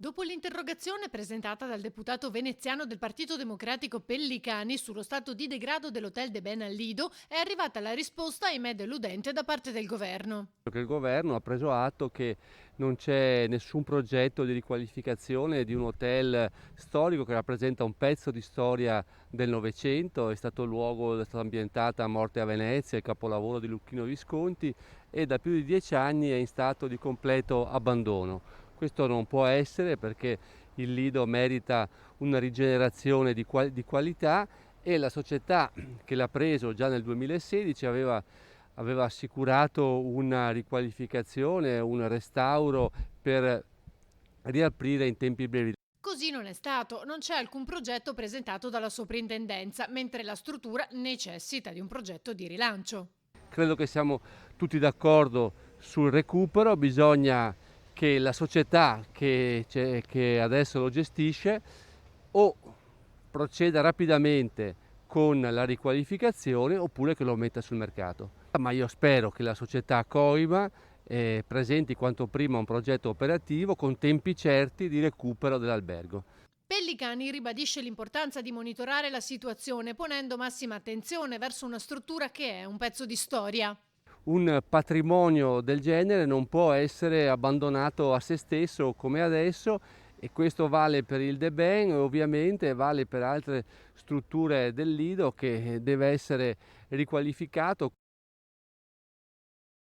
Dopo l'interrogazione presentata dal deputato veneziano del Partito Democratico Pellicani sullo stato di degrado dell'Hotel de Ben al Lido, è arrivata la risposta, ahimè deludente, da parte del governo. Che il governo ha preso atto che non c'è nessun progetto di riqualificazione di un hotel storico che rappresenta un pezzo di storia del Novecento, è stato il luogo, è stata ambientata a Morte a Venezia, il capolavoro di Luchino Visconti, e da più di 10 anni è in stato di completo abbandono. Questo non può essere, perché il Lido merita una rigenerazione di qualità, e la società che l'ha preso già nel 2016 aveva assicurato una riqualificazione, un restauro per riaprire in tempi brevi. Così non è stato, non c'è alcun progetto presentato dalla soprintendenza, mentre la struttura necessita di un progetto di rilancio. Credo che siamo tutti d'accordo sul recupero, bisogna che la società che adesso lo gestisce o proceda rapidamente con la riqualificazione, oppure che lo metta sul mercato. Ma io spero che la società Coima presenti quanto prima un progetto operativo con tempi certi di recupero dell'albergo. Pellicani ribadisce l'importanza di monitorare la situazione, ponendo massima attenzione verso una struttura che è un pezzo di storia. Un patrimonio del genere non può essere abbandonato a se stesso come adesso, e questo vale per il De Ben, e ovviamente vale per altre strutture del Lido, che deve essere riqualificato.